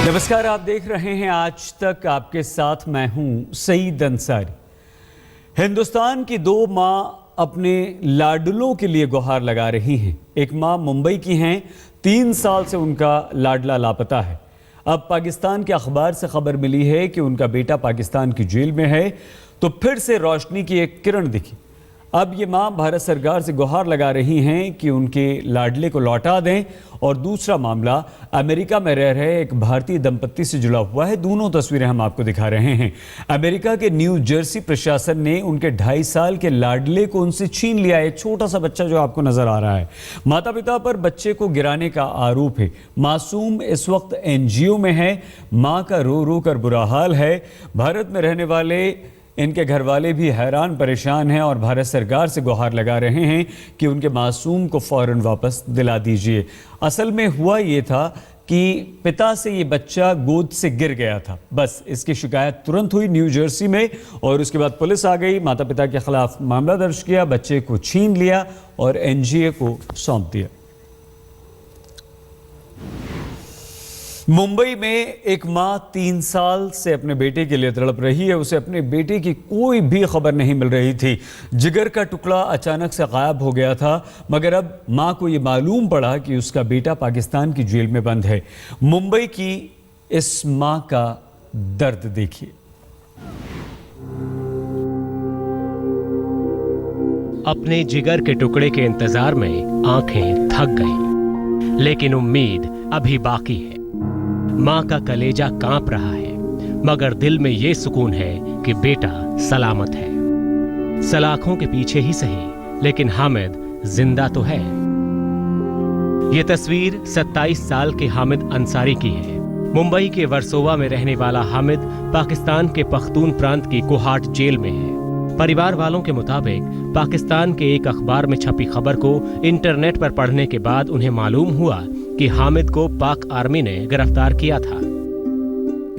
नमस्कार, आप देख रहे हैं आज तक। आपके साथ मैं हूं सईद अंसारी। हिंदुस्तान की दो मां अपने लाडलों के लिए गुहार लगा रही हैं। एक मां मुंबई की हैं, 3 साल से उनका लाडला लापता है। अब पाकिस्तान के अखबार से खबर मिली है कि उनका बेटा पाकिस्तान की जेल में है, तो फिर से रोशनी की एक किरण दिखी। अब ये मां भारत सरकार से गुहार लगा रही हैं कि उनके लाडले को लौटा दें। और दूसरा मामला अमेरिका में रह रहे एक भारतीय दंपत्ति से जुड़ा हुआ है। दोनों तस्वीरें हम आपको दिखा रहे हैं। अमेरिका के न्यू जर्सी प्रशासन ने उनके 2.5 साल के लाडले को उनसे छीन लिया। एक छोटा सा बच्चा जो आपको नजर आ रहा है। माता पिता पर बच्चे को गिराने का आरोप है। मासूम इस वक्त एनजीओ में है। मां का रो रो कर बुरा हाल है। भारत में रहने वाले इनके घर वाले भी हैरान परेशान हैं और भारत सरकार से गुहार लगा रहे हैं कि उनके मासूम को फौरन वापस दिला दीजिए। असल में हुआ ये था कि पिता से ये बच्चा गोद से गिर गया था। बस इसकी शिकायत तुरंत हुई न्यू जर्सी में और उसके बाद पुलिस आ गई। माता पिता के खिलाफ मामला दर्ज किया, बच्चे को छीन लिया और एनजीए को सौंप दिया। मुंबई में एक मां 3 साल से अपने बेटे के लिए तड़प रही है। उसे अपने बेटे की कोई भी खबर नहीं मिल रही थी। जिगर का टुकड़ा अचानक से गायब हो गया था, मगर अब मां को यह मालूम पड़ा कि उसका बेटा पाकिस्तान की जेल में बंद है। मुंबई की इस मां का दर्द देखिए। अपने जिगर के टुकड़े के इंतजार में आंखें थक गईं, लेकिन उम्मीद अभी बाकी है। मां का कलेजा कांप रहा है, मगर दिल में यह सुकून है कि बेटा सलामत है। सलाखों के पीछे ही सही, लेकिन हामिद जिंदा तो है। यह तस्वीर 27 साल के हामिद अंसारी की है। मुंबई के वर्सोवा में रहने वाला हामिद पाकिस्तान के पख्तून प्रांत की कोहाट जेल में है। परिवार वालों के मुताबिक पाकिस्तान के एक अखबार में छपी खबर को इंटरनेट पर पढ़ने के बाद उन्हें मालूम हुआ कि हामिद को पाक आर्मी ने गिरफ्तार किया था।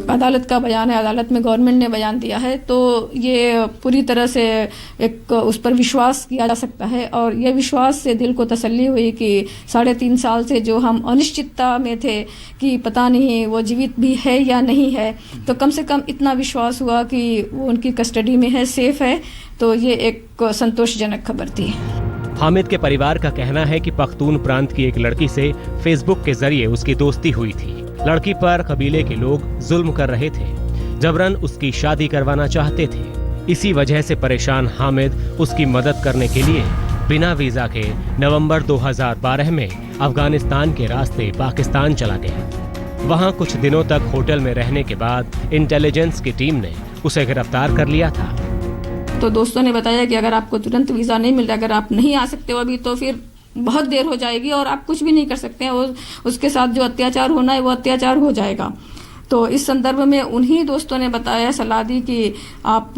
अदालत का बयान है, अदालत में गवर्नमेंट ने बयान दिया है, तो ये पूरी तरह से एक उस पर विश्वास किया जा सकता है। और ये विश्वास से दिल को तसल्ली हुई कि 3.5 साल से जो हम अनिश्चितता में थे कि पता नहीं वो जीवित भी है या नहीं है, तो कम से कम इतना विश्वास हुआ कि वो उनकी कस्टडी में है, सेफ है। तो ये एक संतोषजनक खबर थी। हामिद के परिवार का कहना है कि पख्तून प्रांत की एक लड़की से फेसबुक के जरिए उसकी दोस्ती हुई थी। लड़की पर कबीले के लोग जुल्म कर रहे थे, जबरन उसकी शादी करवाना चाहते थे। इसी वजह से परेशान हामिद उसकी मदद करने के लिए बिना वीजा के नवंबर 2012 में अफगानिस्तान के रास्ते पाकिस्तान चला गया। वहां कुछ दिनों तक होटल में रहने के बाद इंटेलिजेंस की टीम ने उसे गिरफ्तार कर लिया था। तो दोस्तों ने बताया कि अगर आपको तुरंत वीज़ा नहीं मिल रहा, अगर आप नहीं आ सकते हो अभी, तो फिर बहुत देर हो जाएगी और आप कुछ भी नहीं कर सकते हैं। उसके साथ जो अत्याचार होना है वो अत्याचार हो जाएगा। तो इस संदर्भ में उन्हीं दोस्तों ने बताया, सलाह दी कि आप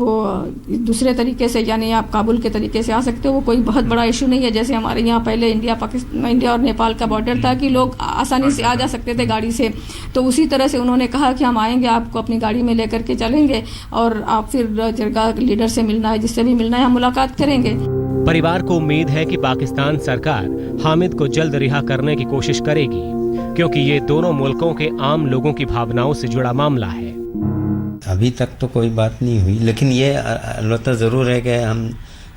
दूसरे तरीके से, यानी आप काबुल के तरीके से आ सकते हो। वो कोई बहुत बड़ा इशू नहीं है, जैसे हमारे यहाँ पहले इंडिया और नेपाल का बॉर्डर था कि लोग आसानी से आ जा सकते थे गाड़ी से। तो उसी तरह से उन्होंने कहा कि हम आएंगे, आपको अपनी गाड़ी में लेकर के चलेंगे और आप फिर जरगा लीडर से मिलना है, जिससे भी मिलना है, हम मुलाकात करेंगे। परिवार को उम्मीद है कि पाकिस्तान सरकार हामिद को जल्द रिहा करने की कोशिश करेगी, क्योंकि ये दोनों मुल्कों के आम लोगों की भावनाओं से जुड़ा मामला है। अभी तक तो कोई बात नहीं हुई, लेकिन ये अलबत्ता ज़रूर है कि हम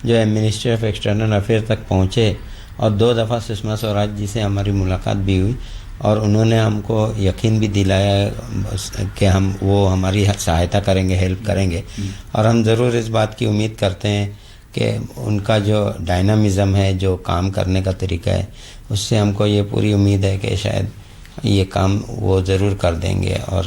जो है मिनिस्ट्री ऑफ एक्सटर्नल अफेयर तक पहुँचे और 2 दफ़ा सुषमा स्वराज जी से हमारी मुलाकात भी हुई और उन्होंने हमको यकीन भी दिलाया कि वो हमारी सहायता करेंगे, हेल्प करेंगे। और हम ज़रूर इस बात की उम्मीद करते हैं कि उनका जो डायनामिज़म है, जो काम करने का तरीका है, उससे हमको ये पूरी उम्मीद है कि शायद ये काम वो ज़रूर कर देंगे और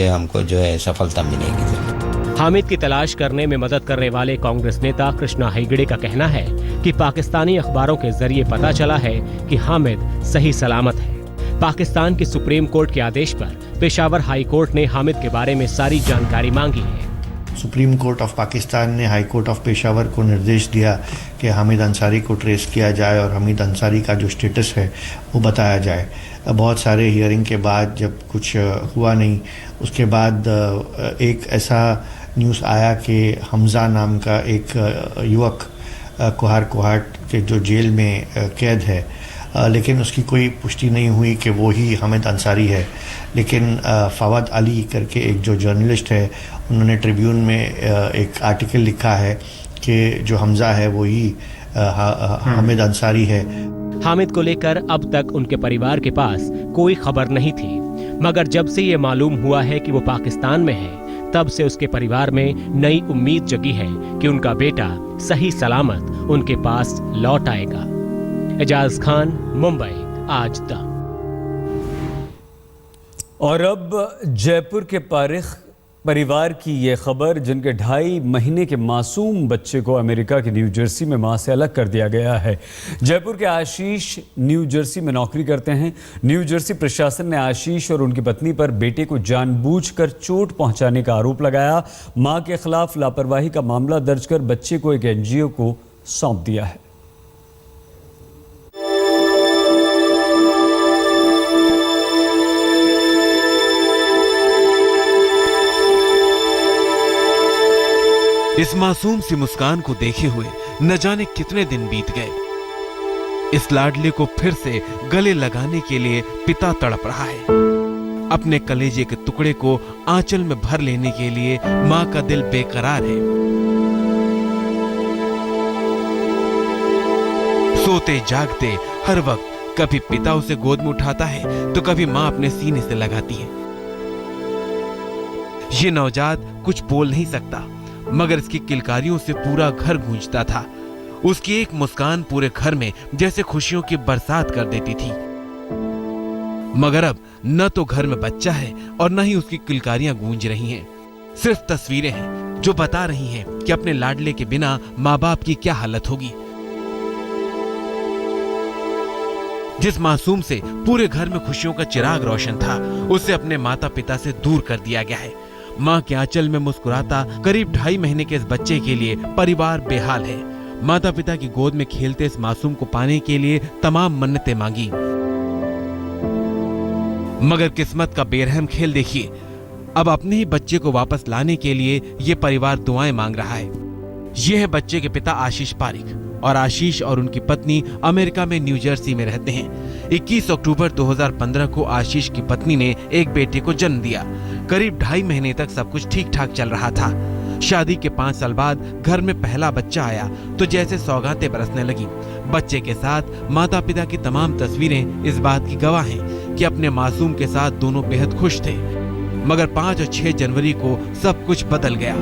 हमको जो है सफलता मिलेगी ज़रूर। हामिद की तलाश करने में मदद करने वाले कांग्रेस नेता कृष्णा हेगड़े का कहना है कि पाकिस्तानी अखबारों के जरिए पता चला है कि हामिद सही सलामत है। पाकिस्तान की सुप्रीम कोर्ट के आदेश पर पेशावर हाई कोर्ट ने हामिद के बारे में सारी जानकारी मांगी है। सुप्रीम कोर्ट ऑफ पाकिस्तान ने हाई कोर्ट ऑफ पेशावर को निर्देश दिया कि हामिद अंसारी को ट्रेस किया जाए और हामिद अंसारी का जो स्टेटस है वो बताया जाए। बहुत सारे हियरिंग के बाद जब कुछ हुआ नहीं, उसके बाद एक ऐसा न्यूज़ आया कि हमज़ा नाम का एक युवक कोहाट के जो जेल में कैद है, लेकिन उसकी कोई पुष्टि नहीं हुई कि वो ही हामिद अंसारी है। लेकिन फवाद अली करके एक जो जर्नलिस्ट है, उन्होंने ट्रिब्यून में एक आर्टिकल लिखा है कि जो हमजा है वही हामिद अंसारी है। हामिद को लेकर अब तक उनके परिवार के पास कोई खबर नहीं थी, मगर जब से ये मालूम हुआ है कि वो पाकिस्तान में है, तब से उसके परिवार में नई उम्मीद जगी है कि उनका बेटा सही सलामत उनके पास लौट आएगा। एजाज खान, मुंबई, आज तक। और अब जयपुर के पारिख परिवार की ये खबर, जिनके 2.5 महीने के मासूम बच्चे को अमेरिका के न्यू जर्सी में मां से अलग कर दिया गया है। जयपुर के आशीष न्यू जर्सी में नौकरी करते हैं। न्यू जर्सी प्रशासन ने आशीष और उनकी पत्नी पर बेटे को जानबूझकर चोट पहुंचाने का आरोप लगाया। मां के खिलाफ लापरवाही का मामला दर्ज कर बच्चे को एक एनजीओ को सौंप दिया है। इस मासूम सी मुस्कान को देखे हुए न जाने कितने दिन बीत गए। इस लाडले को फिर से गले लगाने के लिए पिता तड़प रहा है। अपने कलेजे के टुकड़े को आंचल में भर लेने के लिए मां का दिल बेकरार है। सोते जागते हर वक्त कभी पिता उसे गोद में उठाता है तो कभी मां अपने सीने से लगाती है। ये नवजात कुछ बोल नहीं सकता, मगर इसकी किलकारियों से पूरा घर गूंजता था। उसकी एक मुस्कान पूरे घर में जैसे खुशियों की बरसात कर देती थी। मगर अब न तो घर में बच्चा है और न ही उसकी किलकारियां गूंज रही हैं। सिर्फ तस्वीरें हैं जो बता रही हैं कि अपने लाडले के बिना माँ बाप की क्या हालत होगी। जिस मासूम से पूरे घर में खुशियों का चिराग रोशन था, उसे अपने माता पिता से दूर कर दिया गया है। मां के आंचल में मुस्कुराता करीब 2.5 महीने के इस बच्चे के लिए परिवार बेहाल है। माता पिता की गोद में खेलते इस मासूम को पाने के लिए तमाम मन्नतें मांगी, मगर किस्मत का बेरहम खेल देखिए। अब अपने ही बच्चे को वापस लाने के लिए ये परिवार दुआएं मांग रहा है। ये है बच्चे के पिता आशीष पारिख, और आशीष और उनकी पत्नी अमेरिका में न्यू जर्सी में रहते हैं। 21 अक्टूबर 2015 को आशीष की पत्नी ने एक बेटे को जन्म दिया। करीब 2.5 महीने तक सब कुछ ठीक ठाक चल रहा था। शादी के 5 साल बाद घर में पहला बच्चा आया तो जैसे सौगातें बरसने लगी। बच्चे के साथ माता पिता की तमाम तस्वीरें इस बात की गवाह हैं कि अपने मासूम के साथ दोनों बेहद खुश थे। मगर 5 और 6 जनवरी को सब कुछ बदल गया।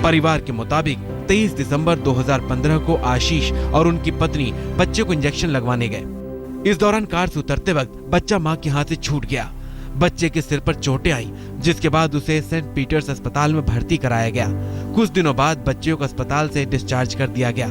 परिवार के मुताबिक 23 दिसंबर 2015 को आशीष और उनकी पत्नी बच्चे को इंजेक्शन लगवाने गए। इस दौरान कार से उतरते वक्त बच्चा मां के हाथ से छूट गया। बच्चे के सिर पर चोटें आई, जिसके बाद उसे सेंट पीटर्स अस्पताल में भर्ती कराया गया। कुछ दिनों बाद बच्चे को अस्पताल से डिस्चार्ज कर दिया गया,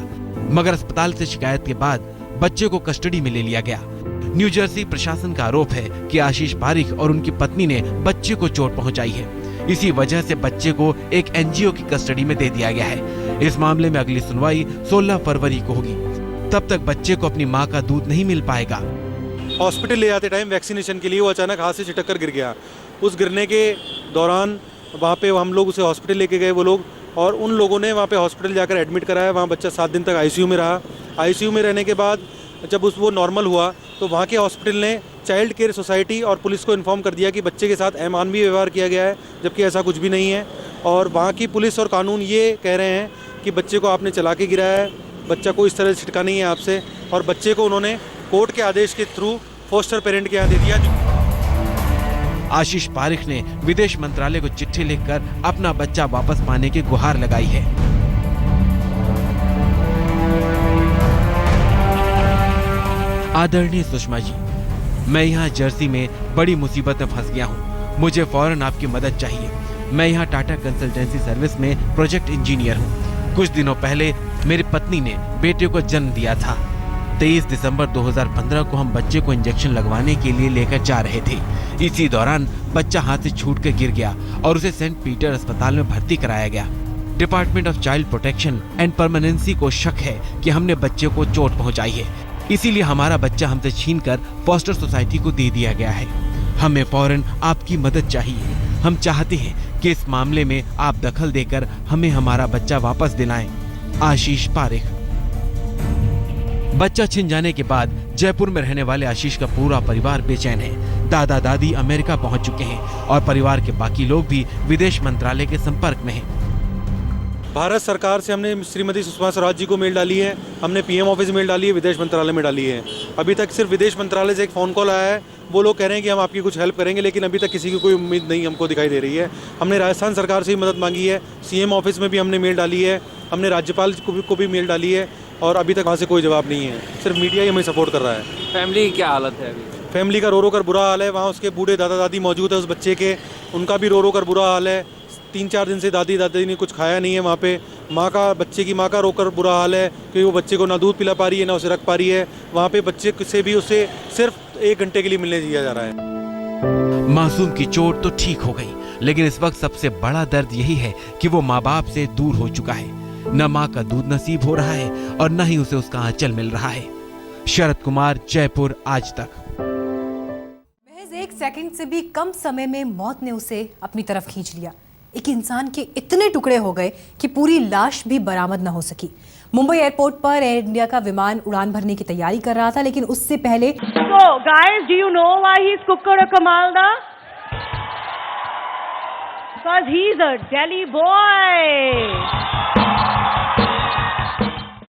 मगर अस्पताल से शिकायत के बाद बच्चे को कस्टडी में ले लिया गया। न्यू जर्सी प्रशासन का आरोप है कि आशीष पारिख और उनकी पत्नी ने बच्चे को चोट पहुंचाई है। इसी वजह से बच्चे को एक एनजीओ की कस्टडी में दे दिया गया है। इस मामले में अगली सुनवाई 16 फरवरी को होगी। तब तक बच्चे को अपनी मां का दूध नहीं मिल पाएगा। हॉस्पिटल ले जाते टाइम वैक्सीनेशन के लिए वो अचानक हाथ से छिटक कर गिर गया। उस गिरने के दौरान वहाँ पे हम लोग उसे हॉस्पिटल लेके गए वो लोग, और उन लोगों ने वहाँ पे हॉस्पिटल जाकर एडमिट कराया। वहाँ बच्चा 7 दिन तक आईसीयू में रहा। आईसीयू में रहने के बाद जब वो नॉर्मल हुआ तो वहाँ के हॉस्पिटल ने चाइल्ड केयर सोसाइटी और पुलिस को इन्फॉर्म कर दिया कि बच्चे के साथ अमानवीय व्यवहार किया गया है, जबकि ऐसा कुछ भी नहीं है। और वहाँ की पुलिस और कानून ये कह रहे हैं कि बच्चे को आपने चला के गिराया है, बच्चा को इस तरह से छिटका नहीं है आपसे, और बच्चे को उन्होंने कोर्ट के आदेश के थ्रू फोस्टर पेरेंट के यहाँ दे दिया। आशीष पारिख ने विदेश मंत्रालय को चिट्ठी लिखकर अपना बच्चा वापस पाने की गुहार लगाई है। आदरणीय सुषमा जी, मैं यहाँ जर्सी में बड़ी मुसीबत में फंस गया हूँ। मुझे फौरन आपकी मदद चाहिए। मैं यहाँ टाटा कंसल्टेंसी सर्विस में प्रोजेक्ट इंजीनियर हूँ। कुछ दिनों पहले मेरी पत्नी ने बेटे को जन्म दिया था। 23 दिसंबर 2015 को हम बच्चे को इंजेक्शन लगवाने के लिए लेकर जा रहे थे। इसी दौरान बच्चा हाथ से छूट कर गिर गया और उसे सेंट पीटर अस्पताल में भर्ती कराया गया। Department of child protection and permanency को शक है कि हमने बच्चे को चोट पहुंचाई है, इसीलिए हमारा बच्चा हमसे छीनकर फॉस्टर सोसाइटी को दे दिया गया है। हमें फौरन आपकी मदद चाहिए। हम चाहते हैं कि इस मामले में आप दखल देकर हमें हमारा बच्चा वापस दिलाएं। आशीष पारेख। बच्चा छिन जाने के बाद जयपुर में रहने वाले आशीष का पूरा परिवार बेचैन है। दादा दादी अमेरिका पहुंच चुके हैं और परिवार के बाकी लोग भी विदेश मंत्रालय के संपर्क में हैं। भारत सरकार से हमने श्रीमती सुषमा स्वराज जी को मेल डाली है, हमने पीएम ऑफिस में मेल डाली है, विदेश मंत्रालय में डाली है। अभी तक सिर्फ विदेश मंत्रालय से एक फ़ोन कॉल आया है, वो लोग कह रहे हैं कि हम आपकी कुछ हेल्प करेंगे, लेकिन अभी तक किसी की कोई उम्मीद नहीं हमको दिखाई दे रही है। हमने राजस्थान सरकार से भी मदद मांगी है, सीएम ऑफिस में भी हमने मेल डाली है, हमने राज्यपाल को भी मेल डाली है और अभी तक वहाँ से कोई जवाब नहीं है। सिर्फ मीडिया ही हमें सपोर्ट कर रहा है। फैमिली की क्या हालत है अभी? फैमिली का रो कर बुरा हाल है। वहाँ उसके बूढ़े दादा दादी मौजूद है उस बच्चे के, उनका भी रो कर बुरा हाल है। 3-4 दिन से दादी दादी ने कुछ खाया नहीं है वहाँ पे। बच्चे की माँ का रोकर बुरा हाल है क्योंकि वो बच्चे को ना दूध पिला पा रही है ना उसे रख पा रही है। वहाँ पे बच्चे से भी उसे सिर्फ 1 घंटे के लिए मिलने दिया जा रहा है। मासूम की चोट तो ठीक हो गई, लेकिन इस वक्त सबसे बड़ा दर्द यही है कि वो माँ बाप से दूर हो चुका है। न माँ का दूध नसीब हो रहा है और न ही उसे उसका आंचल मिल रहा है। शरद कुमार, जयपुर, आज तक। महज 1 सेकंड से भी कम समय में मौत ने उसे अपनी तरफ खींच लिया। एक इंसान के इतने टुकड़े हो गए कि पूरी लाश भी बरामद न हो सकी। मुंबई एयरपोर्ट पर एयर इंडिया का विमान उड़ान भरने की तैयारी कर रहा था, लेकिन उससे पहले So guys, do you know why he's Kukkada Kamalda? Because he's a Delhi boy.